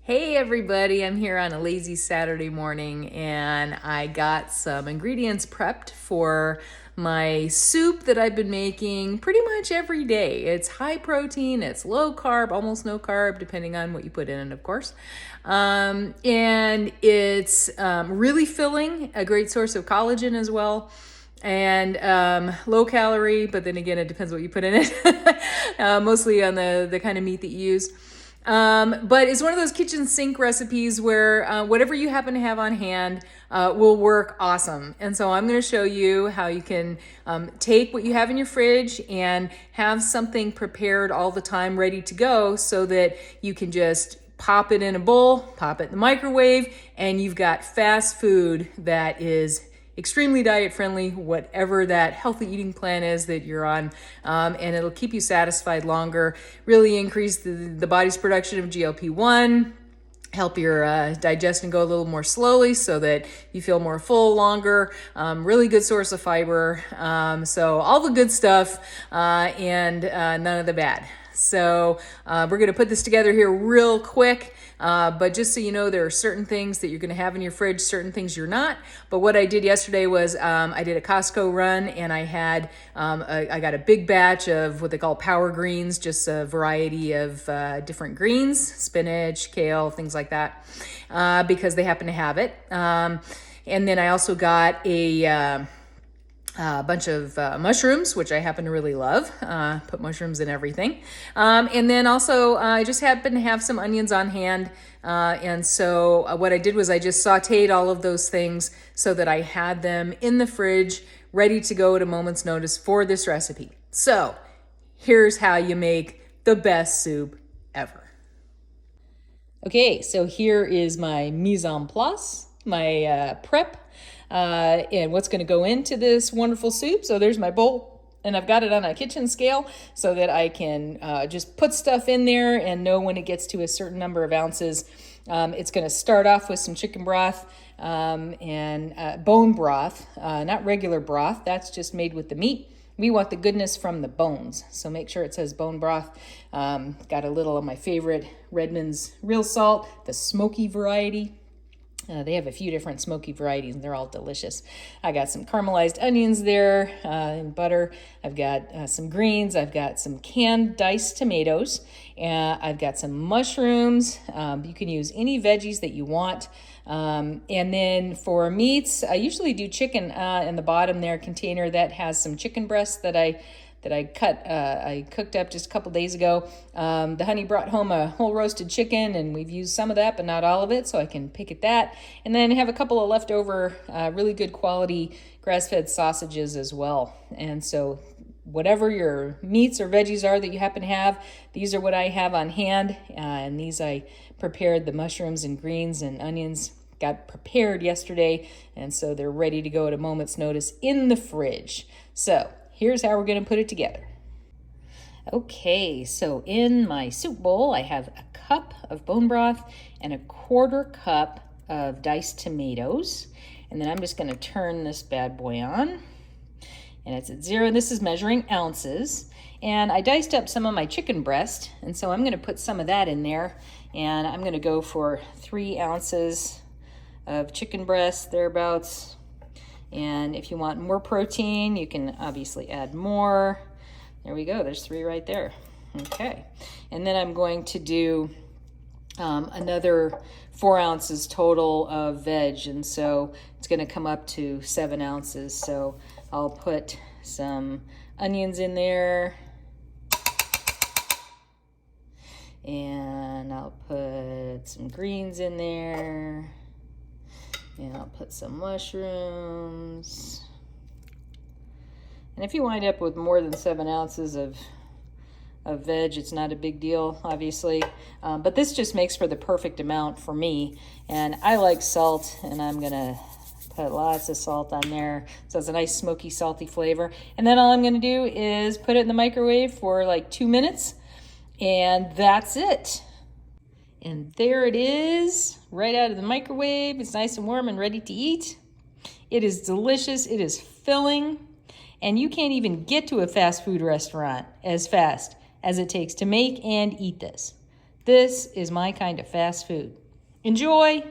Hey everybody, I'm here on a lazy Saturday morning and I got some ingredients prepped for my soup that I've been making pretty much every day. It's high protein, it's low carb, almost no carb, depending on what you put in it, of course. And it's really filling, a great source of collagen as well. And low calorie, but then again, it depends what you put in it, mostly on the kind of meat that you use. But it's one of those kitchen sink recipes where whatever you happen to have on hand will work awesome. And so I'm going to show you how you can take what you have in your fridge and have something prepared all the time ready to go so that you can just pop it in a bowl, pop it in the microwave, and you've got fast food that is extremely diet friendly, whatever that healthy eating plan is that you're on, and it'll keep you satisfied longer, really increase the body's production of GLP-1, help your digestion go a little more slowly so that you feel more full longer. Really good source of fiber. So all the good stuff and none of the bad. So we're going to put this together here real quick. But just so you know, there are certain things that you're going to have in your fridge, certain things you're not. But what I did yesterday was I did a Costco run and I had I got a big batch of what they call power greens, just a variety of different greens, spinach, kale, things like that, because they happen to have it. And then I also got a bunch of mushrooms, which I happen to really love. Put mushrooms in everything. And then also I just happen to have some onions on hand. And so what I did was I just sauteed all of those things so that I had them in the fridge ready to go at a moment's notice for this recipe. So here's how you make the best soup ever. Okay, so here is my mise en place, my prep. And what's going to go into this wonderful soup. So there's my bowl, and I've got it on a kitchen scale so that I can just put stuff in there and know when it gets to a certain number of ounces. It's going to start off with some chicken broth and bone broth, not regular broth. That's just made with the meat. We want the goodness from the bones, so make sure it says bone broth. Got a little of my favorite Redmond's real salt, the smoky variety. They have a few different smoky varieties, and they're all delicious. I got some caramelized onions there and butter. I've got some greens. I've got some canned diced tomatoes. I've got some mushrooms. You can use any veggies that you want. And then for meats, I usually do chicken in the bottom there container that has some chicken breasts that I cooked up just a couple days ago. The honey brought home a whole roasted chicken, and we've used some of that, but not all of it, so I can pick at that. And then have a couple of leftover, really good quality grass-fed sausages as well. And so whatever your meats or veggies are that you happen to have, these are what I have on hand. And these I prepared, the mushrooms and greens and onions, got prepared yesterday, and so they're ready to go at a moment's notice in the fridge. So here's how we're going to put it together. Okay, so in my soup bowl, I have a cup of bone broth and a 1/4 cup of diced tomatoes. And then I'm just going to turn this bad boy on. And it's at 0. This is measuring ounces. And I diced up some of my chicken breast. And so I'm going to put some of that in there. And I'm going to go for 3 ounces of chicken breast, thereabouts. And if you want more protein, you can obviously add more. There we go, there's 3 right there. Okay, and then I'm going to do another 4 ounces total of veg, and so it's gonna come up to 7 ounces. So I'll put some onions in there, and I'll put some greens in there, and I'll put some mushrooms. And if you wind up with more than 7 ounces of veg, it's not a big deal, obviously. But this just makes for the perfect amount for me. And I like salt, and I'm gonna put lots of salt on there. So it's a nice smoky, salty flavor. And then all I'm gonna do is put it in the microwave for like 2 minutes, and that's it. And there it is, right out of the microwave. It's nice and warm and ready to eat. It is delicious, it is filling, and you can't even get to a fast food restaurant as fast as it takes to make and eat this. This is my kind of fast food. Enjoy!